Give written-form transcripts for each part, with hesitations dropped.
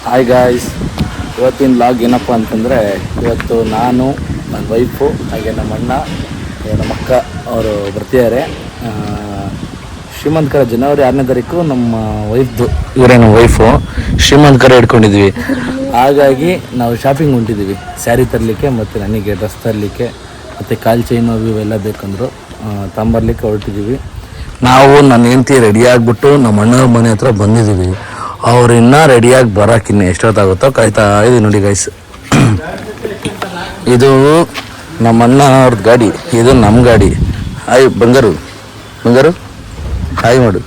Hi guys, ಇವತ್ತಿನ log ಏನಪ್ಪ ಅಂತಂದರೆ, ಇವತ್ತು ನಾನು ನನ್ನ ವೈಫು ಹಾಗೆ ನಮ್ಮ ಅಣ್ಣ ನಮ್ಮ ಅಕ್ಕ ಅವರು ಬರ್ತಿದ್ದಾರೆ. ಶ್ರೀಮಂತ ಕರ ಜನವರಿ 6ನೇ ತಾರೀಕು ನಮ್ಮ ವೈಫ್ದು, ಇವರೇ ನಮ್ಮ ವೈಫು ಶ್ರೀಮಂತ ಕರ ಇಟ್ಕೊಂಡಿದ್ವಿ. ಹಾಗಾಗಿ ನಾವು ಶಾಪಿಂಗ್ ಹೊಂಟಿದ್ದೀವಿ, ಸ್ಯಾರಿ ತರಲಿಕ್ಕೆ ಮತ್ತು ನನಗೆ ಡ್ರೆಸ್ ತರಲಿಕ್ಕೆ ಮತ್ತು ಕಾಲು ಚೈನು ಅವು ಇವೆಲ್ಲ ಬೇಕಂದ್ರು ತಂಬರ್ಲಿಕ್ಕೆ ಹೊರಟಿದ್ದೀವಿ. ನಾವು ನನ್ನ ಹೆಂಡತಿ ರೆಡಿ ಆಗಿಬಿಟ್ಟು ನಮ್ಮ ಅಣ್ಣವ್ರ ಮನೆ ಹತ್ರ ಬಂದಿದ್ದೀವಿ. ಅವ್ರು ಇನ್ನೂ ರೆಡಿಯಾಗಿ ಬರೋಕೆ ಇನ್ನೂ ಎಷ್ಟೊತ್ತಾಗುತ್ತೋ ಕಾಯ್ತಾ ಇದೀವಿ ನೋಡಿ ಗೈಸ್. ಇದು ನಮ್ಮ ಅಣ್ಣ ಅವ್ರದ್ದು ಗಾಡಿ, ಇದು ನಮ್ಮ ಗಾಡಿ. ಹಾಯ್ ಬಂಗಾರು, ಬಂಗಾರು ಹಾಯ್ ಮಾಡು.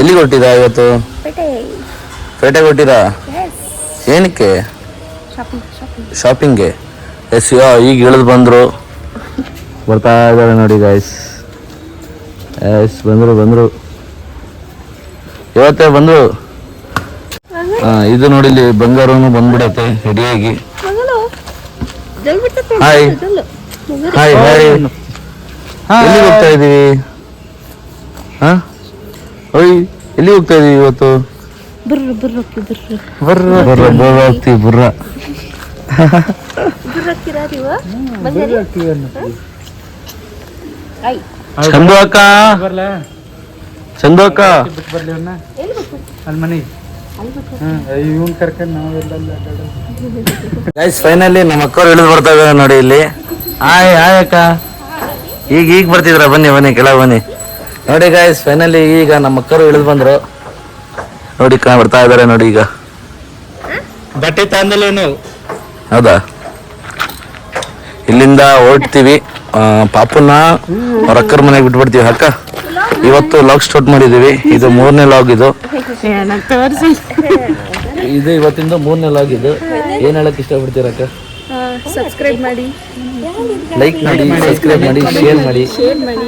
ಎಲ್ಲಿಗೆ ಹೊಟ್ಟಿರಾ ಇವತ್ತು? ಪೇಟೆಗೆ ಹೊಟ್ಟಿರಾ? ಏನಕ್ಕೆ? ಶಾಪಿಂಗ್ಗೆ. ಎಸ್ ಈಗ ಇಳಿದು ಬಂದರು, ಬರ್ತಾ ಇದ್ದಾರೆ ನೋಡಿ ಗಾಯ್ಸ್. ಎಸ್ ಬಂದರು ಇವತ್ತೇ ಬಂದರು. ಇದು ನೋಡಿಲಿ ಬಂಗಾರನು ಬಂದ್ಬಿಡತ್ತೆ ರೆಡಿಯಾಗಿ. ಹಾಯ್ ಹಾಯ್ ಹಾಯ್, ಎಲ್ಲಿಗೆ ಹೋಗ್ತಾ ಇದೀವಿ? ಓಯ್ ಎಲ್ಲಿ ಹೋಗ್ತಾ ಇದೀವಿ ಇವತ್ತು? ಹೋಗ್ತೀವಿ ಬುರ್ರ. ಚಂದು ಅಕ್ಕ, ಚಂದು ಅಕ್ಕ ಗೈಸ್, ಫೈನಲಿ ನಮ್ಮ ಅಕ್ಕವ್ರು ಇಳಿದು ಬರ್ತಾ ಇದ್ದಾರೆ ನೋಡಿ ಇಲ್ಲಿ. ಹಾಯ್ ಹಾಯ್ ಅಕ್ಕ, ಈಗ ಬರ್ತಿದ್ರ? ಬನ್ನಿ ಬನ್ನಿ ಕೆಳಗೆ ಬನ್ನಿ. ನೋಡಿ ಗೈಸ್, ಫೈನಲಿ ಈಗ ನಮ್ಮ ಅಕ್ಕರು ಇಳಿದು ಬಂದ್ರು ನೋಡಿ, ಬರ್ತಾ ಇದಾರೆ ನೋಡಿ. ಈಗ ಬಟ್ಟೆ ತಂದಲೇನು? ಹೌದಾ, ಇಲ್ಲಿಂದ ಹೊರಡ್ತೀವಿ. ಪಾಪುನ ಅವ್ರ ಅಕ್ಕರ ಮನೆಗೆ ಬಿಟ್ಬಿಡ್ತೀವಿ. ಅಕ್ಕ ಇವತ್ತು ಲಾಗ್ ಸ್ಟಾರ್ಟ್ ಮಾಡಿದ್ದೀವಿ, ಇದು 3ನೇ ಲಾಗ್. ಇದು ಇವತ್ತಿಂದ 3ನೇ ಲಾಗ್. ಇದು ಏನು ಹೇಳಕ್ ಇಷ್ಟಪಡ್ತೀರ ಅಕ್ಕ? ಸಬ್ಸ್ಕ್ರೈಬ್ ಮಾಡಿ, ಲೈಕ್ ಮಾಡಿ, ಸಬ್ಸ್ಕ್ರೈಬ್ ಮಾಡಿ, ಶೇರ್ ಮಾಡಿ.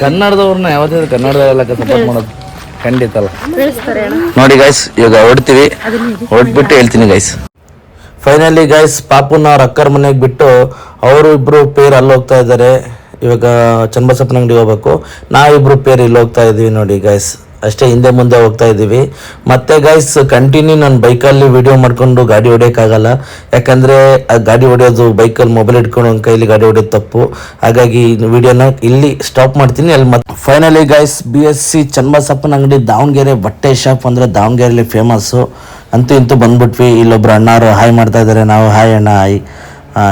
ಕನ್ನಡದವ್ರನ್ನ ಯಾವತ್ತಿದ್ರು ಕನ್ನಡದಲ್ಲ ಸಪೋರ್ಟ್ ಮಾಡೋದು ಖಂಡಿತ ಅಲ್ಲ. ನೋಡಿ ಗೈಸ್, ಇವಾಗ ಹೊರಡ್ತೀವಿ, ಹೊರಟ್ಬಿಟ್ಟು ಹೇಳ್ತೀನಿ ಗೈಸ್. ಫೈನಲಿ ಗೈಸ್, ಪಾಪುನ ಅವ್ರ ಅಕ್ಕರ ಮನೆಗೆ ಬಿಟ್ಟು ಅವರು ಇಬ್ರು ಪೇರ್ ಅಲ್ಲಿ ಹೋಗ್ತಾ ಇದ್ದಾರೆ. ಇವಾಗ ಚನ್ನಬಸಪ್ಪನ ಅಂಗಡಿ ಹೋಗ್ಬೇಕು, ನಾವಿಬ್ರು ಪೇರ್ ಇಲ್ಲಿ ಹೋಗ್ತಾ ಇದ್ದೀವಿ ನೋಡಿ ಗೈಸ್. ಅಷ್ಟೇ, ಹಿಂದೆ ಮುಂದೆ ಹೋಗ್ತಾ ಇದ್ದೀವಿ. ಮತ್ತೆ ಗೈಸ್, ಕಂಟಿನ್ಯೂ ನಾನು ಬೈಕಲ್ಲಿ ವಿಡಿಯೋ ಮಾಡ್ಕೊಂಡು ಗಾಡಿ ಹೊಡಿಯೋಕ್ಕಾಗಲ್ಲ, ಯಾಕಂದರೆ ಗಾಡಿ ಹೊಡೆಯೋದು ಬೈಕಲ್ಲಿ ಮೊಬೈಲ್ ಇಟ್ಕೊಂಡು ಒಂದು ಕೈಲಿ ಗಾಡಿ ಹೊಡೆಯೋದು ತಪ್ಪು. ಹಾಗಾಗಿ ವಿಡಿಯೋನ ಇಲ್ಲಿ ಸ್ಟಾಪ್ ಮಾಡ್ತೀನಿ. ಅಲ್ಲಿ ಮತ್ತೆ ಫೈನಲಿ ಗೈಸ್, BSC ಚನ್ನಬಸಪ್ಪನ ಅಂಗಡಿ, ದಾವಣಗೆರೆ ಬಟ್ಟೆ ಶಾಪ್ ಅಂದರೆ ದಾವಣಗೆರೆಯಲ್ಲಿ ಫೇಮಸ್ಸು. ಅಂತೂ ಇಂತೂ ಬಂದ್ಬಿಟ್ವಿ. ಇಲ್ಲೊಬ್ರು ಅಣ್ಣವರು ಹಾಯ್ ಮಾಡ್ತಾ ಇದ್ದಾರೆ, ನಾವು ಹಾಯ್ ಅಣ್ಣ ಹಾಯ್.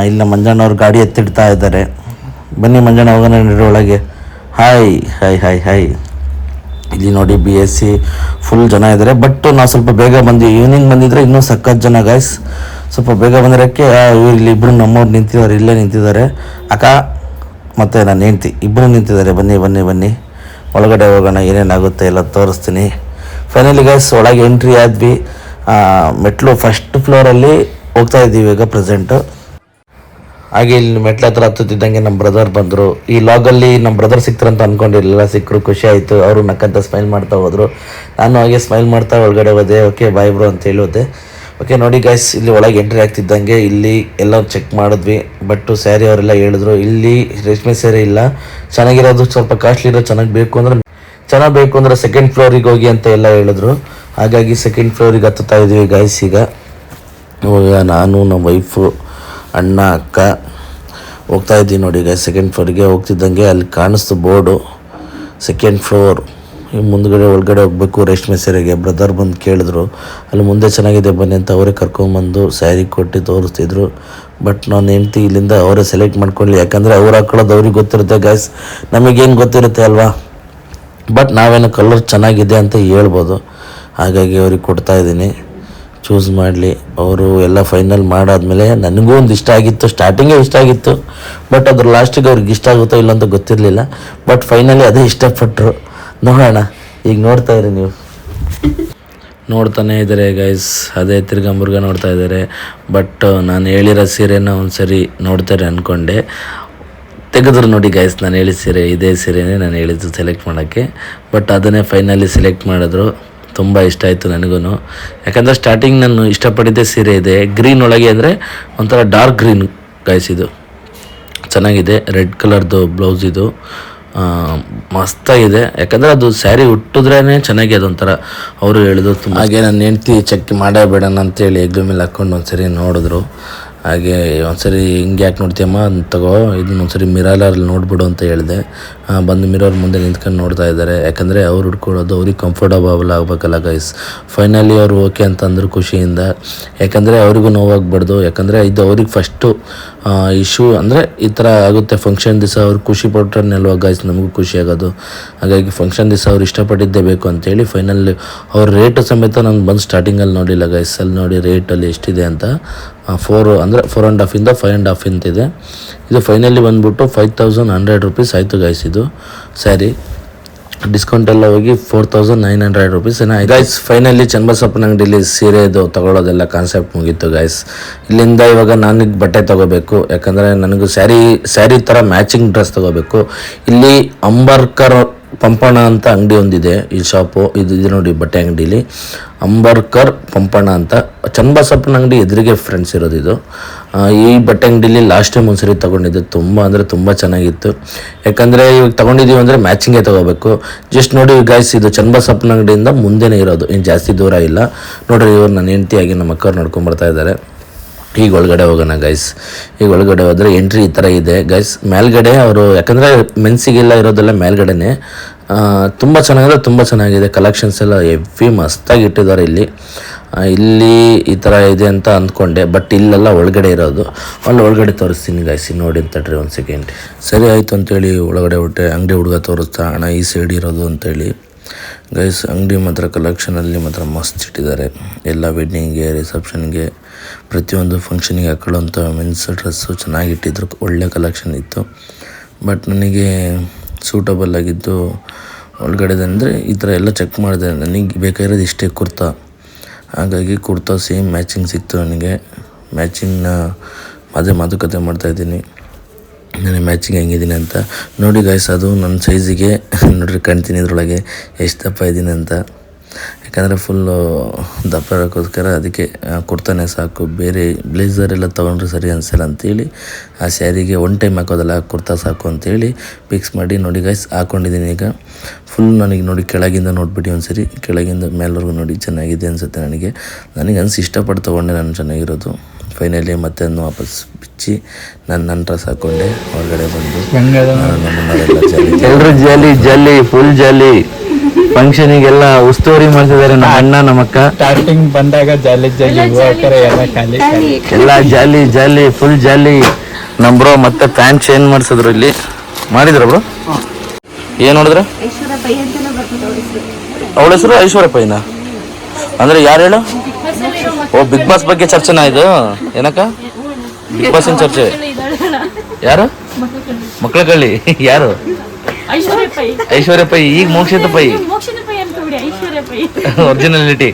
ಇಲ್ಲ ಮಂಜಣ್ಣವ್ರು ಗಾಡಿ ಎತ್ತಿಡ್ತಾ ಇದ್ದಾರೆ. ಬನ್ನಿ ಮಂಜಣ್ಣ ಹೋಗೋಣ ಒಳಗೆ. Hi hi hi hi. ಇಲ್ಲಿ ನೋಡಿ BSC ಫುಲ್ ಜನ ಇದ್ದಾರೆ. ಬಟ್ ನಾವು ಸ್ವಲ್ಪ ಬೇಗ ಬಂದ್ವಿ, ಈವ್ನಿಂಗ್ ಬಂದಿದ್ರೆ ಇನ್ನೂ ಸಖತ್ ಜನ ಗೈಸ್. ಸ್ವಲ್ಪ ಬೇಗ ಬಂದಿರೋಕ್ಕೆ ಇಲ್ಲಿ ಇಬ್ಬರು ನಮ್ಮವ್ರು ನಿಂತಿದ್ದಾರೆ, ಇಲ್ಲೇ ನಿಂತಿದ್ದಾರೆ. ಅಕ್ಕ ಮತ್ತು ನಾನು ಹೆಂಡ್ತಿ ಇಬ್ಬರು ನಿಂತಿದ್ದಾರೆ. ಬನ್ನಿ ಬನ್ನಿ ಬನ್ನಿ, ಒಳಗಡೆ ಹೋಗೋಣ, ಏನೇನಾಗುತ್ತೆ ಎಲ್ಲ ತೋರಿಸ್ತೀನಿ. ಫೈನಲಿ ಗೈಸ್, ಒಳಗೆ ಎಂಟ್ರಿ ಆದ್ವಿ. ಮೆಟ್ಲು ಫಸ್ಟ್ ಫ್ಲೋರಲ್ಲಿ ಹೋಗ್ತಾ ಇದ್ದೀವಿ ಈಗ ಪ್ರೆಸೆಂಟು. ಹಾಗೆ ಇಲ್ಲಿ ಮೆಟ್ಲ ಹತ್ರ ಹತ್ತುತ್ತಿದ್ದಂಗೆ ನಮ್ಮ ಬ್ರದರ್ ಬಂದರು. ಈ ಲಾಗಲ್ಲಿ ನಮ್ಮ ಬ್ರದರ್ ಸಿಕ್ತಾರಂತ ಅಂದ್ಕೊಂಡಿರಲಿಲ್ಲ, ಸಿಕ್ಕರು, ಖುಷಿ ಆಯಿತು. ಅವರು ನಕ್ಕಂತ ಸ್ಮೈಲ್ ಮಾಡ್ತಾ ಹೋದರು, ನಾನು ಹಾಗೆ ಸ್ಮೈಲ್ ಮಾಡ್ತಾ ಒಳಗಡೆ ಹೋದೆ. ಓಕೆ ಬಾಯ್ ಬ್ರೋ ಅಂತ ಹೇಳೋದೆ. ಓಕೆ ನೋಡಿ ಗೈಸ್, ಇಲ್ಲಿ ಒಳಗೆ ಎಂಟ್ರಿ ಆಗ್ತಿದ್ದಂಗೆ ಇಲ್ಲಿ ಎಲ್ಲ ಚೆಕ್ ಮಾಡಿದ್ವಿ. ಬಟ್ ಸ್ಯಾರಿ ಅವರೆಲ್ಲ ಹೇಳಿದ್ರು ಇಲ್ಲಿ ರೇಷ್ಮೆ ಸ್ಯಾರಿ ಇಲ್ಲ, ಚೆನ್ನಾಗಿರೋದು ಸ್ವಲ್ಪ ಕಾಸ್ಟ್ಲಿ ಇರೋ ಚೆನ್ನಾಗಿ ಬೇಕು ಅಂದರೆ ಸೆಕೆಂಡ್ ಫ್ಲೋರಿಗೆ ಹೋಗಿ ಅಂತ ಎಲ್ಲ ಹೇಳಿದ್ರು. ಹಾಗಾಗಿ ಸೆಕೆಂಡ್ ಫ್ಲೋರಿಗೆ ಹತ್ತುತ್ತಾ ಇದ್ದೀವಿ ಗೈಸ್. ಈಗ ನಾನು ನಮ್ಮ ವೈಫು ಅಣ್ಣ ಅಕ್ಕ ಹೋಗ್ತಾ ಇದ್ದೀವಿ ನೋಡಿ ಗೈಸ್. ಸೆಕೆಂಡ್ ಫ್ಲೋರಿಗೆ ಹೋಗ್ತಿದ್ದಂಗೆ ಅಲ್ಲಿ ಕಾಣಿಸ್ತು ಬೋರ್ಡು, ಸೆಕೆಂಡ್ ಫ್ಲೋರ್. ಈ ಮುಂದ್ಗಡೆ ಒಳಗಡೆ ಹೋಗ್ಬೇಕು ರೇಷ್ಮೆ ಸ್ಯಾರಿಗೆ. ಬ್ರದರ್ ಬಂದು ಕೇಳಿದ್ರು, ಅಲ್ಲಿ ಮುಂದೆ ಚೆನ್ನಾಗಿದೆ ಬನ್ನಿ ಅಂತ ಅವರೇ ಕರ್ಕೊಂಬಂದು ಸ್ಯಾರಿ ಕೊಟ್ಟು ತೋರಿಸ್ತಿದ್ರು. ಬಟ್ ನಾನು ಹೆಂಡ್ತಿ ಇಲ್ಲಿಂದ ಅವರೇ ಸೆಲೆಕ್ಟ್ ಮಾಡ್ಕೊಳ್ಳಿ, ಯಾಕಂದರೆ ಅವ್ರು ಹಾಕೊಳ್ಳೋದು ಅವ್ರಿಗೆ ಗೊತ್ತಿರುತ್ತೆ ಗೈಸ್, ನಮಗೇನು ಗೊತ್ತಿರುತ್ತೆ ಅಲ್ವಾ. ಬಟ್ ನಾವೇನೋ ಕಲರ್ ಚೆನ್ನಾಗಿದೆ ಅಂತ ಹೇಳ್ಬೋದು, ಹಾಗಾಗಿ ಅವ್ರಿಗೆ ಕೊಡ್ತಾಯಿದ್ದೀನಿ ಚೂಸ್ ಮಾಡಲಿ. ಅವರು ಎಲ್ಲ ಫೈನಲ್ ಮಾಡಾದ್ಮೇಲೆ ನನಗೂ ಒಂದು ಇಷ್ಟ ಆಗಿತ್ತು, ಸ್ಟಾರ್ಟಿಂಗೇ ಇಷ್ಟ ಆಗಿತ್ತು. ಬಟ್ ಅದ್ರ ಲಾಸ್ಟಿಗೆ ಅವ್ರಿಗೆ ಇಷ್ಟ ಆಗುತ್ತೋ ಇಲ್ಲ ಅಂತ ಗೊತ್ತಿರಲಿಲ್ಲ. ಬಟ್ ಫೈನಲಿ ಅದೇ ಇಷ್ಟಪಟ್ಟರು. ನೋಡೋಣ, ಈಗ ನೋಡ್ತಾ ಇರಿ ನೀವು. ನೋಡ್ತಾನೆ ಇದ್ದಾರೆ ಗೈಸ್, ಅದೇ ತಿರ್ಗಂಬುರ್ಗ ನೋಡ್ತಾ ಇದ್ದಾರೆ. ಬಟ್ ನಾನು ಹೇಳಿರೋ ಸೀರೆನ ಒಂದು ಸರಿ ನೋಡ್ತಾರೆ ಅಂದ್ಕೊಂಡೆ, ತೆಗೆದ್ರು ನೋಡಿ ಗೈಸ್. ನಾನು ಹೇಳಿದ ಸೀರೆ ಇದೇ ಸೀರೆನೇ ನಾನು ಹೇಳಿದ್ದು ಸೆಲೆಕ್ಟ್ ಮಾಡೋಕ್ಕೆ. ಬಟ್ ಅದನ್ನೇ ಫೈನಲಿ ಸೆಲೆಕ್ಟ್ ಮಾಡಿದ್ರು. ತುಂಬ ಇಷ್ಟ ಆಯಿತು ನನಗೂ, ಯಾಕಂದರೆ ಸ್ಟಾರ್ಟಿಂಗ್ ನಾನು ಇಷ್ಟಪಟ್ಟಿದ್ದೆ ಸೀರೆ ಇದೆ ಗ್ರೀನ್ ಒಳಗೆ, ಅಂದರೆ ಒಂಥರ ಡಾರ್ಕ್ ಗ್ರೀನ್ ಗೈಸ್. ಇದು ಚೆನ್ನಾಗಿದೆ, ರೆಡ್ ಕಲರ್ದು ಬ್ಲೌಸ್ ಇದು. ಮಸ್ತಾಗಿದೆ. ಯಾಕಂದರೆ ಅದು ಸ್ಯಾರಿ ಉಟ್ಟಿದ್ರೇ ಚೆನ್ನಾಗಿ ಅದೊಂಥರ ಅವರು ಹೇಳಿದ್ರು ತುಂಬ. ಹಾಗೆ ನನ್ನ ಹೆಂಡ್ತಿ ಚೆಕ್ ಮಾಡೇ ಬೇಡಣ ಅಂತೇಳಿ ಎಗ್ಲ ಮೇಲೆ ಹಾಕ್ಕೊಂಡು ಒಂದ್ಸರಿ ನೋಡಿದ್ರು. ಹಾಗೆ ಒಂದ್ಸರಿ ಹಿಂಗೆ ಯಾಕೆ ನೋಡ್ತೀಯಮ್ಮ ತಗೋ ಇದನ್ನ ಒಂದ್ಸರಿ ಮಿರರಲ್ಲಿ ನೋಡ್ಬಿಡು ಅಂತ ಹೇಳಿದೆ. ಬಂದು ಮಿರರ್ ಮುಂದೆ ನಿಂತ್ಕೊಂಡು ನೋಡ್ತಾ ಇದ್ದಾರೆ. ಯಾಕಂದರೆ ಅವ್ರು ಹುಡ್ಕೊಳ್ಳೋದು ಅವ್ರಿಗೆ ಕಂಫರ್ಟಬಲ್ ಆಗಬೇಕಲ್ಲ ಗೈಸ್. ಫೈನಲಿ ಅವರು ಓಕೆ ಅಂತಂದ್ರು ಖುಷಿಯಿಂದ. ಯಾಕಂದರೆ ಅವ್ರಿಗೂ ನೋವಾಗಬಾರ್ದು. ಯಾಕಂದರೆ ಇದು ಅವ್ರಿಗೆ ಫಸ್ಟು ಇಶ್ಯೂ ಅಂದರೆ ಈ ಥರ ಆಗುತ್ತೆ. ಫಂಕ್ಷನ್ ದಿವಸ ಅವ್ರು ಖುಷಿ ಪಟ್ರನ್ನಲ್ವ ಗೈಸ್ ನಮಗೂ ಖುಷಿ ಆಗೋದು. ಹಾಗಾಗಿ ಫಂಕ್ಷನ್ ದಿವಸ ಅವ್ರು ಇಷ್ಟಪಟ್ಟಿದ್ದೇ ಬೇಕು ಅಂತೇಳಿ ಫೈನಲಿ ಅವ್ರ ರೇಟು ಸಮೇತ ನಾನು ಬಂದು ಸ್ಟಾರ್ಟಿಂಗಲ್ಲಿ ನೋಡಿಲ್ಲ ಗೈಸ್. ಅಲ್ಲಿ ನೋಡಿ ರೇಟಲ್ಲಿ ಎಷ್ಟಿದೆ ಅಂತ 4 ಅಂದರೆ 4.5 5.5 ಅಂತಿದೆ. ಇದು ಫೈನಲಿ ಬಂದುಬಿಟ್ಟು 5100 ರೂಪೀಸ್ ಆಯಿತು ಗೈಸ್. ಇದು ಸ್ಯಾರಿ ಡಿಸ್ಕೌಂಟ್ ಎಲ್ಲ ಹೋಗಿ 4900 ರೂಪೀಸ್ ಏನೋ ಆಯ್ತು ಗೈಸ್. ಫೈನಲಿ ಚನ್ನಬಸಪ್ಪನ ಅಂಗಡಿಲಿ ಸೀರೆದು ತಗೊಳ್ಳೋದೆಲ್ಲ ಕಾನ್ಸೆಪ್ಟ್ ಮುಗೀತು ಗೈಸ್. ಇಲ್ಲಿಂದ ಇವಾಗ ನನಗೆ ಬಟ್ಟೆ ತೊಗೋಬೇಕು. ಯಾಕಂದರೆ ನನಗೂ ಸ್ಯಾರಿ ಥರ ಮ್ಯಾಚಿಂಗ್ ಡ್ರೆಸ್ ತೊಗೋಬೇಕು. ಇಲ್ಲಿ ಅಂಬರ್ಕರ್ ಪಂಪಣ ಅಂತ ಅಂಗಡಿ ಒಂದಿದೆ ಈ ಶಾಪು. ಇದು ನೋಡಿ ಬಟ್ಟೆ ಅಂಗಡೀಲಿ ಅಂಬರ್ಕರ್ ಪಂಪಣ ಅಂತ ಚನ್ನಬಸಪ್ಪನ ಅಂಗಡಿ ಎದುರಿಗೆ ಫ್ರೆಂಡ್ಸ್ ಇರೋದು ಇದು. ಈ ಬಟ್ಟೆ ಅಂಗಡೀಲಿ ಲಾಸ್ಟ್ ಟೈಮ್ ಒಂದ್ಸರಿ ತೊಗೊಂಡಿದ್ದೆ. ತುಂಬ ಅಂದರೆ ತುಂಬ ಚೆನ್ನಾಗಿತ್ತು. ಯಾಕಂದರೆ ಇವಾಗ ತೊಗೊಂಡಿದ್ದೀವಿ ಅಂದರೆ ಮ್ಯಾಚಿಂಗೇ ತೊಗೋಬೇಕು. ಜಸ್ಟ್ ನೋಡಿ ಗೈಸ್, ಇದು ಚನ್ನಬಸಪ್ಪನ ಅಂಗಡಿಯಿಂದ ಮುಂದೆನೇ ಇರೋದು, ಇನ್ನು ಜಾಸ್ತಿ ದೂರ ಇಲ್ಲ. ನೋಡಿರಿ ಇವ್ರು ನನ್ನ ಹೆಂಡ್ತಿಯಾಗಿ ನಮ್ಮ ಅಕ್ಕವ್ರು ನಡ್ಕೊಂಬರ್ತಾ ಇದ್ದಾರೆ. ಈಗ ಒಳಗಡೆ ಹೋಗೋಣ ಗೈಸ್. ಈಗ ಒಳಗಡೆ ಹೋದರೆ ಎಂಟ್ರಿ ಈ ಥರ ಇದೆ ಗೈಸ್. ಮೇಲ್ಗಡೆ ಅವರು ಯಾಕಂದರೆ ಮೆನ್ಸಿಗೆಲ್ಲ ಇರೋದೆಲ್ಲ ಮೇಲ್ಗಡೆನೇ. ತುಂಬ ಚೆನ್ನಾಗಿದೆ, ತುಂಬ ಚೆನ್ನಾಗಿದೆ. ಕಲೆಕ್ಷನ್ಸ್ ಎಲ್ಲ ಹೆವಿ ಮಸ್ತಾಗಿ ಇಟ್ಟಿದ್ದಾರೆ ಇಲ್ಲಿ ಈ ಥರ ಇದೆ ಅಂತ ಅಂದ್ಕೊಂಡೆ. ಬಟ್ ಇಲ್ಲೆಲ್ಲ ಒಳಗಡೆ ಇರೋದು. ಅಲ್ಲಿ ಒಳಗಡೆ ತೋರಿಸ್ತೀನಿ ಗೈಸ್, ನೋಡಿ ಅಂತಡ್ರಿ ಒಂದು ಸೆಕೆಂಡ್. ಸರಿ ಆಯಿತು ಅಂತೇಳಿ ಒಳಗಡೆ ಹೊಟ್ಟೆ ಅಂಗಡಿ ಹುಡುಗ ತೋರಿಸ್ತಾ ಅಣ್ಣ ಈ ಸೈಡ್ ಇರೋದು ಅಂತೇಳಿ ಗೈಸ್. ಅಂಗಡಿ ಮಾತ್ರ ಕಲೆಕ್ಷನಲ್ಲಿ ಮಾತ್ರ ಮಸ್ತ್ ಇಟ್ಟಿದ್ದಾರೆ. ಎಲ್ಲ ವೆಡ್ಡಿಂಗ್ಗೆ, ರಿಸೆಪ್ಷನ್ಗೆ, ಪ್ರತಿಯೊಂದು ಫಂಕ್ಷನಿಗೆ ಹಾಕೊಳ್ಳೋಂಥ ಮೆನ್ಸ್ ಡ್ರೆಸ್ಸು ಚೆನ್ನಾಗಿಟ್ಟಿದ್ರು. ಒಳ್ಳೆ ಕಲೆಕ್ಷನ್ ಇತ್ತು. ಬಟ್ ನನಗೆ ಸೂಟಬಲ್ ಆಗಿದ್ದು ಒಳಗಡೆದಂದರೆ ಈ ಥರ ಎಲ್ಲ ಚೆಕ್ ಮಾಡಿದೆ. ನನಗೆ ಬೇಕಾಗಿರೋದು ಇಷ್ಟೇ ಕುರ್ತಾ. ಹಾಗಾಗಿ ಕುರ್ತಾ ಸೇಮ್ ಮ್ಯಾಚಿಂಗ್ ಸಿಕ್ತು ನನಗೆ. ಮ್ಯಾಚಿಂಗ್ನ ಅದೇ ಮಾತುಕತೆ ಮಾಡ್ತಾಯಿದ್ದೀನಿ ನನಗೆ ಮ್ಯಾಚಿಂಗ್ ಹೆಂಗಿದ್ದೀನಿ ಅಂತ. ನೋಡಿ ಗೈಸ್, ಅದು ನನ್ನ ಸೈಜಿಗೆ ನೋಡ್ರಿ ಕಾಣ್ತೀನಿ ಇದರೊಳಗೆ ಎಷ್ಟು ದಪ್ಪ ಇದ್ದೀನಿ ಅಂತ. ಯಾಕಂದರೆ ಫುಲ್ಲು ದಪ್ಪ ಇರೋಕ್ಕೋಸ್ಕರ ಅದಕ್ಕೆ ಕುರ್ತಾನೆ ಸಾಕು. ಬೇರೆ ಬ್ಲೇಸರ್ ಎಲ್ಲ ತೊಗೊಂಡ್ರೆ ಸರಿ ಅನಿಸಲ್ಲ ಅಂತೇಳಿ ಆ ಸ್ಯಾರಿಗೆ ಒನ್ ಟೈಮ್ ಹಾಕೋದಲ್ಲ, ಕುರ್ತಾ ಸಾಕು ಅಂತೇಳಿ ಫಿಕ್ಸ್ ಮಾಡಿ ನೋಡಿ ಗೈಸ್ ಹಾಕ್ಕೊಂಡಿದ್ದೀನಿ. ಈಗ ಫುಲ್ ನನಗೆ ನೋಡಿ ಕೆಳಗಿಂದ ನೋಡ್ಬಿಟ್ಟು ಒಂದ್ಸರಿ ಕೆಳಗಿಂದ ಮೇಲ್ವರೆಗೂ ನೋಡಿ ಚೆನ್ನಾಗಿದೆ ಅನಿಸುತ್ತೆ ನನಗೆ ಅನಿಸಿ ಇಷ್ಟಪಟ್ಟು ತೊಗೊಂಡೆ ನಾನು ಚೆನ್ನಾಗಿರೋದು. ಫೈನಲಿ ಮತ್ತೆ ಅದನ್ನು ವಾಪಸ್ ಬಿಚ್ಚಿ ನನ್ನ ಡ್ರೆಸ್ ಹಾಕ್ಕೊಂಡೆ ಹೊರಗಡೆ ಬಂದು ಎಲ್ಲರೂ ಜಾಲಿ ಫುಲ್ ಜಾಲಿ. ಫಂಕ್ಷನಿಗೆಲ್ಲ ಉಸ್ತುವಾರಿ ಮಾಡ್ತಿದ್ದಾರೆ ನಮ್ಮ ಅಣ್ಣ ನಮ್ಮ ಅಕ್ಕ. ಸ್ಟಾರ್ಟಿಂಗ್ ಬಂದಾಗ ಜಾಲಿ ಎಲ್ಲ ಜಾಲಿ ಫುಲ್ ಜಾಲಿ. ನಮ್ಮ ಬ್ರೋ ಮತ್ತೆ ಪ್ಯಾಂಟ್ ಚೇಂಜ್ ಮಾಡಿಸಿದ್ರು ಇಲ್ಲಿ. ಮಾಡಿದ್ರ ಬ್ರೋ ಏನು ನೋಡಿದ್ರ? ಅವಳ ಹೆಸರು ಐಶ್ವರ್ಯ ಪೈನ ಅಂದ್ರೆ ಯಾರು ಹೇಳು? ಓ ಬಿಗ್ ಬಾಸ್ ಬಗ್ಗೆ ಚರ್ಚೆನಾ ಇದು? ಏನಕ್ಕ ಬಿಗ್ ಬಾಸಿನ ಚರ್ಚೆ? ಯಾರು? ಮಕ್ಕಳ ಕಳ್ಳಿ ಯಾರು? ಐಶ್ವರ್ಯ ಪೈ. ಈಗ ಮೋಕ್ಷಿತ ಪೈ ಒರಿಜಿನಾಲಿಟಿ.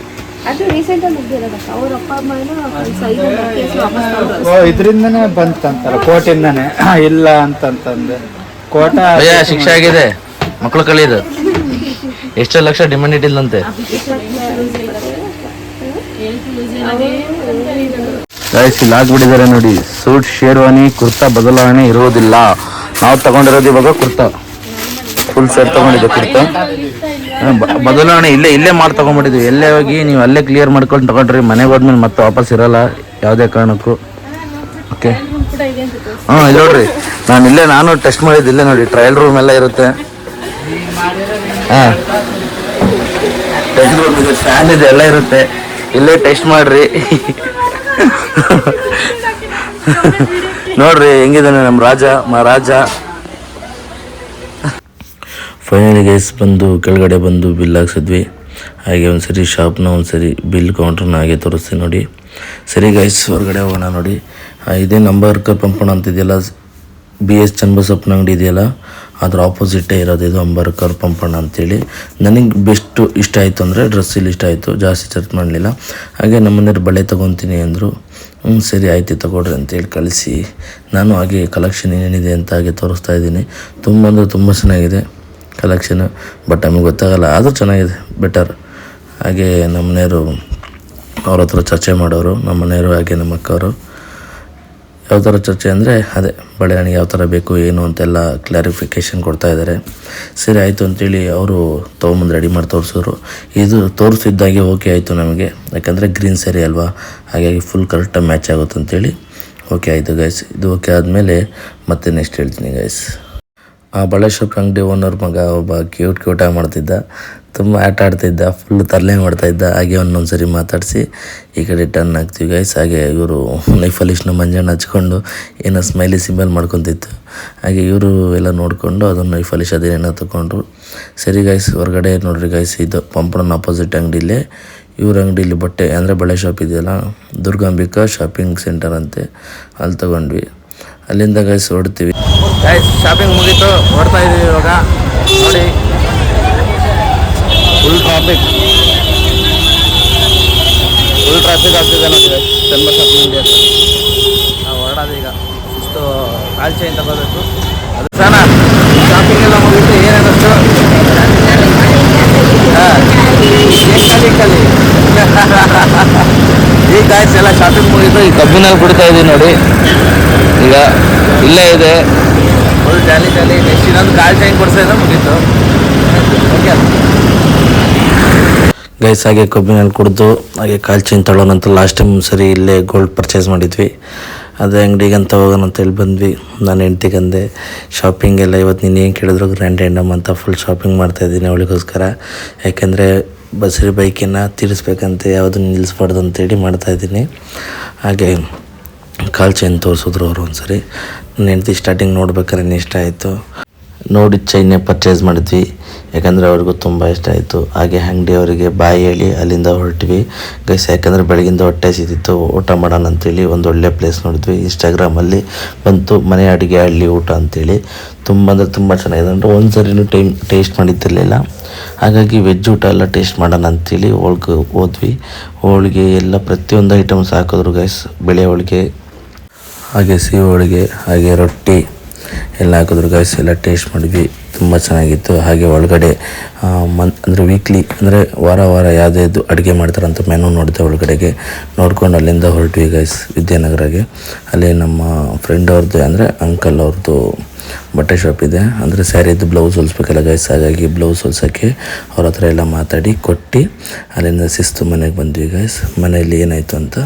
ಇದರಿಂದನೇ ಬಂತಂತಾರ, ಕೋಟಿಂದಾನೆ ಇಲ್ಲ ಅಂತಂತಂದೆ. ಕೋಟ ಶಿಕ್ಷೆ ಆಗಿದೆ ಮಕ್ಕಳು ಕಳಿಯೋದು. ಎಷ್ಟು ಲಕ್ಷ ಡಿಮ್ಯಾಂಡ್ ಇಟ್ಟಿಲ್ಲಂತೆ. ಇಲ್ಲಿ ಹಾಕ್ಬಿಟ್ಟಿದ್ದಾರೆ ನೋಡಿ, ಸೂಟ್ ಶೇರ್ವಾನಿ ಕುರ್ತಾ ಬದಲಾವಣೆ ಇರುವುದಿಲ್ಲ. ನಾವು ತಗೊಂಡಿರೋದು ಇವಾಗ ಕುರ್ತಾ ಫುಲ್ ಸೆಟ್ ತಗೊಂಡಿದ್ದೆ. ಕುರ್ತಾ ಬದಲಾವಣೆ ಇಲ್ಲೇ ಮಾಡಿ ತಗೊಂಡ್ಬಿಟ್ಟಿದ್ವಿ. ಎಲ್ಲೇ ಹೋಗಿ ನೀವು ಅಲ್ಲೇ ಕ್ಲಿಯರ್ ಮಾಡ್ಕೊಂಡು ತಗೊಂಡ್ರಿ. ಮನೆಗೆ ಹೋದ್ಮೇಲೆ ಮತ್ತೆ ವಾಪಸ್ ಇರಲ್ಲ ಯಾವುದೇ ಕಾರಣಕ್ಕೂ. ಓಕೆ ಹಾಂ ಇಲ್ಲಿ ನೋಡ್ರಿ, ನಾನು ಟೆಸ್ಟ್ ಮಾಡಿದ್ದು ಇಲ್ಲೇ ನೋಡಿ. ಟ್ರಯಲ್ ರೂಮ್ ಎಲ್ಲ ಇರುತ್ತೆ. ಹಾಂ ಟೆಸ್ಟ್ ರೂಮ್ ಇದೆ, ಫ್ಯಾನ್ ಇದೆ, ಎಲ್ಲ ಇರುತ್ತೆ. ಇಲ್ಲೇ ಟೆಸ್ಟ್ ಮಾಡ್ರಿ. ನೋಡ್ರಿ ಹೆಂಗಿದ್ದಾನೆ ನಮ್ಮ ಮಹಾರಾಜ. ಫೈನಲಿ ಗೈಸ್ ಬಂದು ಕೆಳಗಡೆ ಬಂದು ಬಿಲ್ ಹಾಕ್ಸಿದ್ವಿ. ಹಾಗೆ ಒಂದ್ಸರಿ ಶಾಪ್ನ ಒಂದ್ಸರಿ ಬಿಲ್ ಕೌಂಟ್ರನ್ನ ಹಾಗೆ ತೋರಿಸ್ತೀನಿ ನೋಡಿ. ಸರಿ ಗೈಸ್ ಹೊರಗಡೆ ಹೋಗೋಣ ನೋಡಿ. ಇದೇ ಅಂಬರ್ಕರ್ ಪಂಪಣ ಅಂತಿದೆಯಲ್ಲ, BS ಚನ್ನಬಸಪ್ಪನ ಅಂಗಡಿ ಇದೆಯಲ್ಲ, ಅದ್ರ ಆಪೋಸಿಟೇ ಇರೋದು ಇದು ಅಂಬರ್ಕರ್ ಪಂಪಣ ಅಂತೇಳಿ. ನನಗೆ ಬೆಸ್ಟು ಇಷ್ಟ ಆಯಿತು ಅಂದರೆ ಡ್ರೆಸ್ಸಲ್ಲಿ ಇಷ್ಟ ಆಯಿತು, ಜಾಸ್ತಿ ಚರ್ಚ್ ಮಾಡಲಿಲ್ಲ. ಹಾಗೆ ನಮ್ಮನೆಯವ್ರು ಬಳೆ ತೊಗೊತೀನಿ ಅಂದರು. ಸರಿ ಆಯ್ತು ತಗೊಳ್ರಿ ಅಂತೇಳಿ ಕಳಿಸಿ ನಾನು ಹಾಗೆ ಕಲೆಕ್ಷನ್ ಏನೇನಿದೆ ಅಂತ ಹಾಗೆ ತೋರಿಸ್ತಾ ಇದ್ದೀನಿ. ತುಂಬ ಅಂದರೆ ತುಂಬ ಚೆನ್ನಾಗಿದೆ ಕಲೆಕ್ಷನ್. ಬಟ್ ನಮಗೆ ಗೊತ್ತಾಗಲ್ಲ, ಆದರೂ ಚೆನ್ನಾಗಿದೆ, ಬೆಟರ್. ಹಾಗೆ ನಮ್ಮನೆಯವರು ಅವ್ರ ಹತ್ರ ಚರ್ಚೆ ಮಾಡೋರು, ನಮ್ಮ ಮನೆಯವರು ಹಾಗೆ ನಮ್ಮ ಅಕ್ಕವರು ಯಾವ ಥರ ಚರ್ಚೆ ಅಂದರೆ ಅದೇ ಬಳೆಹಣ್ಣಿಗೆ ಯಾವ ಥರ ಬೇಕು ಏನು ಅಂತೆಲ್ಲ ಕ್ಲಾರಿಫಿಕೇಷನ್ ಕೊಡ್ತಾ ಇದ್ದಾರೆ. ಸರಿ ಆಯಿತು ಅಂತೇಳಿ ಅವರು ತೊಗೊಂಬಂದು ರೆಡಿ ಮಾಡಿ ತೋರಿಸಿದ್ರು. ಇದು ತೋರಿಸಿದ್ದಾಗೆ ಓಕೆ ಆಯಿತು ನಮಗೆ, ಯಾಕಂದರೆ ಗ್ರೀನ್ ಸ್ಯಾರಿ ಅಲ್ವಾ, ಹಾಗಾಗಿ ಫುಲ್ ಕರೆಕ್ಟಾಗಿ ಮ್ಯಾಚ್ ಆಗುತ್ತೆ ಅಂತೇಳಿ ಓಕೆ ಆಯಿತು ಗೈಸ್. ಇದು ಓಕೆ ಆದಮೇಲೆ ಮತ್ತೆ ನೆಕ್ಸ್ಟ್ ಹೇಳ್ತೀನಿ ಗೈಸ್. ಆ ಬಳೆ ಶಾಪ್ ಅಂಗಡಿ ಓನರ್ ಮಗ ಒಬ್ಬ ಕ್ಯೂಟಾಗಿ ಮಾಡ್ತಿದ್ದ, ತುಂಬ ಆಟ ಆಡ್ತಿದ್ದ, ಫುಲ್ ತರಲೆ ಮಾಡ್ತಾಯಿದ್ದ. ಹಾಗೆ ಒಂದೊಂದು ಸರಿ ಮಾತಾಡಿಸಿ ಈ ಕಡೆ ಟರ್ನ್ ಆಗ್ತೀವಿ ಗೈಸ್. ಹಾಗೆ ಇವರು ಲೈಫಲ್ಲಿ ಇಷ್ಟು ಮಂಜಾನ ಹಚ್ಕೊಂಡು ಏನೋ ಸ್ಮೈಲಿ ಸಿಂಬಲ್ ಮಾಡ್ಕೊತಿತ್ತು. ಹಾಗೆ ಇವರು ಎಲ್ಲ ನೋಡಿಕೊಂಡು ಅದನ್ನು ಲೈಫಲ್ಲಿ ಅದೇನೇನೋ ತೊಗೊಂಡ್ರು. ಸರಿ ಗೈಸ್, ಹೊರಗಡೆ ನೋಡ್ರಿ ಗೈಸ್, ಇದು ಪಂಪಣನ ಆಪೋಸಿಟ್ ಅಂಗಡಿಲೇ ಇವ್ರ ಅಂಗಡಿಲಿ ಬಟ್ಟೆ ಅಂದರೆ ಬಳೆ ಶಾಪ್ ಇದೆಯಲ್ಲ, ದುರ್ಗಾಂಬಿಕಾ ಶಾಪಿಂಗ್ ಸೆಂಟರ್ ಅಂತೆ, ಅಲ್ಲಿ ತೊಗೊಂಡ್ವಿ. ಅಲ್ಲಿಂದ ಗೈಸ್ ಹೊಡ್ತೀವಿ ಗೈಸ್. ಶಾಪಿಂಗ್ ಮುಗೀತು, ಹೊಡ್ತಾ ಇದ್ದೀವಿ ಇವಾಗ. ನೋಡಿ ಫುಲ್ ಟ್ರಾಫಿಕ್ ಆಗ್ತಿದೆ ನೋಡಿ ಗೈಸ್. ಚನ್ನಬಸಪ್ಪ ಶಾಪಿಂಗ್ ಅಂತ ನಾವು ಹೊರಡೋದು ಈಗ. ಇಷ್ಟು ಕಾಲ್ ಚೈನ್ ತಗೋಬೇಕು. ಅದು ಸಣ್ಣ ಶಾಪಿಂಗ್ ಎಲ್ಲ ಮುಗೀತು. ಏನೇನಷ್ಟು ಈಗ ಗಾಯ್ಸ್ ಎಲ್ಲ ಶಾಪಿಂಗ್ ಮುಗಿತು. ಈ ಕಬ್ಬಿನಲ್ಲಿ ಕುಡಿತಾ ಇದ್ದೀವಿ ನೋಡಿ. ಈಗ ಇಲ್ಲೇ ಇದೆ ಫುಲ್ ಜಾಲಿ. ನೆಕ್ಸ್ಟ್ ಇನ್ನೊಂದು ಕಾಲ್ ಚೈನ್ ಕೊಡ್ಸಿದ್ರೆ ಮುಗೀತು. ಓಕೆ ಗೈಸ್, ಹಾಗೆ ಕಬ್ಬಿನಲ್ಲಿ ಕುಡಿದು ಹಾಗೆ ಕಾಲ್ ಚೈನ್ ತಗೊಳ್ಳೋಣಂತ ಲಾಸ್ಟ್ ಟೈಮ್ ಸರಿ ಇಲ್ಲೇ ಗೋಲ್ಡ್ ಪರ್ಚೇಸ್ ಮಾಡಿದ್ವಿ. ಅದೇ ಅಂಗಡಿಗೆ ಅಂತ ಹೋಗೋಣ ಅಂತೇಳಿ ಬಂದ್ವಿ. ನಾನು ಹೆಂಡ್ತಿಗಂದೆ ಶಾಪಿಂಗ್ ಎಲ್ಲ ಇವತ್ತು ನೀನು ಏನು ಕೇಳಿದ್ರು ಗ್ರ್ಯಾಂಡ್ ಎಂಡಮ್ ಅಂತ ಫುಲ್ ಶಾಪಿಂಗ್ ಮಾಡ್ತಾಯಿದ್ದೀನಿ ಅವಳಿಗೋಸ್ಕರ. ಯಾಕೆಂದರೆ ಬಸ್ರಿ ಬೈಕಿನ ತೀರಿಸ್ಬೇಕಂತ ಯಾವುದನ್ನು ನಿಲ್ಲಿಸ್ಬಾರ್ದು ಅಂತೇಳಿ ಮಾಡ್ತಾಯಿದ್ದೀನಿ. ಹಾಗೆ ಕಾಲ್ ಚೈನ್ ತೋರಿಸಿದ್ರು ಅವರು ಒಂದು ಸರಿ. ನನ್ನ ಹೆಂಡ್ತಿ ಸ್ಟಾರ್ಟಿಂಗ್ ನೋಡ್ಬೇಕಾದ್ರೆ ಇಷ್ಟ ಆಯಿತು, ನೋಡಿ ಚೈನೇ ಪರ್ಚೇಸ್ ಮಾಡಿದ್ವಿ. ಯಾಕಂದರೆ ಅವ್ರಿಗೂ ತುಂಬ ಇಷ್ಟ ಆಯಿತು. ಹಾಗೆ ಅಂಗಡಿಯವರಿಗೆ ಬಾಯಿ ಹೇಳಿ ಅಲ್ಲಿಂದ ಹೊರಟ್ವಿ ಗೈಸ್. ಯಾಕಂದರೆ ಬೆಳಗಿಂದ ಹೊಟ್ಟೆ ಸಿದ್ದಿತ್ತು, ಊಟ ಮಾಡೋಣ ಅಂತೇಳಿ ಒಂದು ಒಳ್ಳೆ ಪ್ಲೇಸ್ ನೋಡಿದ್ವಿ. ಇನ್ಸ್ಟಾಗ್ರಾಮಲ್ಲಿ ಬಂತು ಮನೆ ಅಡುಗೆ ಹಳ್ಳಿ ಊಟ ಅಂತೇಳಿ. ತುಂಬ ಅಂದರೆ ತುಂಬ ಚೆನ್ನಾಗಿದೆ. ಅಂದರೆ ಒಂದು ಸರಿನೂ ಟೇಸ್ಟ್ ಮಾಡಿದ್ದಿರಲಿಲ್ಲ. ಹಾಗಾಗಿ ವೆಜ್ ಊಟ ಎಲ್ಲ ಟೇಸ್ಟ್ ಮಾಡೋಣ ಅಂತೇಳಿ ಹೋದ್ವಿ. ಹೋಳಿಗೆ ಎಲ್ಲ ಪ್ರತಿಯೊಂದು ಐಟಮ್ಸ್ ಹಾಕಿದ್ರು ಗೈಸ್. ಬೇಳೆ ಹೋಳಿಗೆ, ಹಾಗೆ ಸಿಹಿ ಹೋಳಿಗೆ, ಹಾಗೆ ರೊಟ್ಟಿ ಎಲ್ಲ ಹಾಕಿದ್ರು ಗೈಸ್. ಎಲ್ಲ ಟೇಸ್ಟ್ ಮಾಡಿದ್ವಿ, ತುಂಬ ಚೆನ್ನಾಗಿತ್ತು. ಹಾಗೆ ಒಳಗಡೆ ಅಂದರೆ ವೀಕ್ಲಿ ಅಂದರೆ ವಾರ ಯಾವುದೇ ಅಡುಗೆ ಮಾಡ್ತಾರಂತ ಮೆನು ನೋಡಿದೆ ಒಳಗಡೆಗೆ. ನೋಡ್ಕೊಂಡು ಅಲ್ಲಿಂದ ಹೊರಟ್ವಿ ಗೈಸ್ ವಿದ್ಯಾನಗರಗೆ. ಅಲ್ಲಿ ನಮ್ಮ ಫ್ರೆಂಡ್ ಅವ್ರದ್ದು ಅಂದರೆ ಅಂಕಲ್ ಅವ್ರದ್ದು ಬಟ್ಟೆ ಶಾಪ್ ಇದೆ. ಅಂದರೆ ಸ್ಯಾರಿದ್ದು ಬ್ಲೌಸ್ ಹೊಲಿಸ್ಬೇಕಲ್ಲ ಗೈಸ್, ಹಾಗಾಗಿ ಬ್ಲೌಸ್ ಹೊಲ್ಸೋಕ್ಕೆ ಅವ್ರ ಹತ್ರ ಎಲ್ಲ ಮಾತಾಡಿ ಕೊಟ್ಟು ಅಲ್ಲಿಂದ ಶಿಸ್ತು ಮನೆಗೆ ಬಂದ್ವಿ ಗೈಸ್. ಮನೆಯಲ್ಲಿ ಏನಾಯಿತು ಅಂತ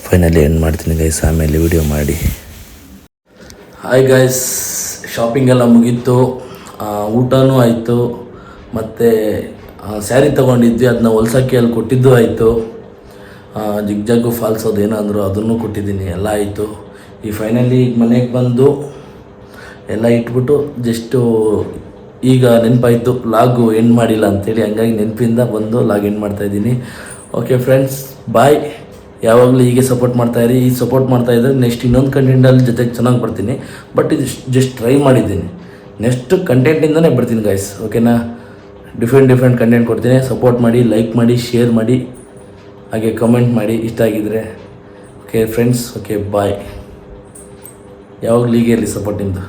ಫೈನಲಿ ಎಂಡ್ ಮಾಡ್ತೀನಿ ಗೈಸ್, ಆಮೇಲೆ ವಿಡಿಯೋ ಮಾಡಿ. ಹಾಯ್ ಗೈಸ್, ಶಾಪಿಂಗ್ ಎಲ್ಲ ಮುಗೀತು, ಊಟನೂ ಆಯಿತು, ಮತ್ತು ಸ್ಯಾರಿ ತೊಗೊಂಡಿದ್ವಿ ಅದನ್ನ ಹೊಲ್ಸೋಕ್ಕೆ ಅಲ್ಲಿ ಕೊಟ್ಟಿದ್ದು ಆಯಿತು. ಜಿಗ್ಜಾಗು ಫಾಲ್ಸ್ ಅದೇನಾದರೂ ಅದನ್ನು ಕೊಟ್ಟಿದ್ದೀನಿ, ಎಲ್ಲ ಆಯಿತು. ಈ ಫೈನಲಿ ಈಗ ಮನೆಗೆ ಬಂದು ಎಲ್ಲ ಇಟ್ಬಿಟ್ಟು ಜಸ್ಟು ಈಗ ನೆನಪಾಯಿತು ಲಾಗು ಎಂಡ್ ಮಾಡಿಲ್ಲ ಅಂಥೇಳಿ. ಹಂಗಾಗಿ ನೆನಪಿಂದ ಬಂದು ಲಾಗ್ ಎಂಡ್ ಮಾಡ್ತಾಯಿದ್ದೀನಿ. ಓಕೆ ಫ್ರೆಂಡ್ಸ್, ಬಾಯ್. ಯಾವಾಗಲೂ ಹೀಗೆ ಸಪೋರ್ಟ್ ಮಾಡ್ತಾಯಿರಿ. ಈ ಸಪೋರ್ಟ್ ಮಾಡ್ತಾಯಿದ್ರೆ ನೆಕ್ಸ್ಟ್ ಇನ್ನೊಂದು ಕಂಟೆಂಟಲ್ಲಿ ಜೊತೆಗೆ ಚೆನ್ನಾಗಿ ಬರ್ತೀನಿ. ಬಟ್ ಇದು ಜಸ್ಟ್ ಟ್ರೈ ಮಾಡಿದ್ದೀನಿ. ನೆಕ್ಸ್ಟ್ ಕಂಟೆಂಟಿಂದನೇ ಬರ್ತೀನಿ ಗೈಸ್, ಓಕೆನಾ? ಡಿಫ್ರೆಂಟ್ ಕಂಟೆಂಟ್ ಕೊಡ್ತೀನಿ. ಸಪೋರ್ಟ್ ಮಾಡಿ, ಲೈಕ್ ಮಾಡಿ, ಶೇರ್ ಮಾಡಿ, ಹಾಗೆ ಕಮೆಂಟ್ ಮಾಡಿ ಇಷ್ಟ ಆಗಿದ್ದರೆ. Okay friends, okay bye. ಯಾವಾಗಲೂ ಹೀಗೆ ಇರಲಿ ಸಪೋರ್ಟ್ ನಿಮ್ಮದು.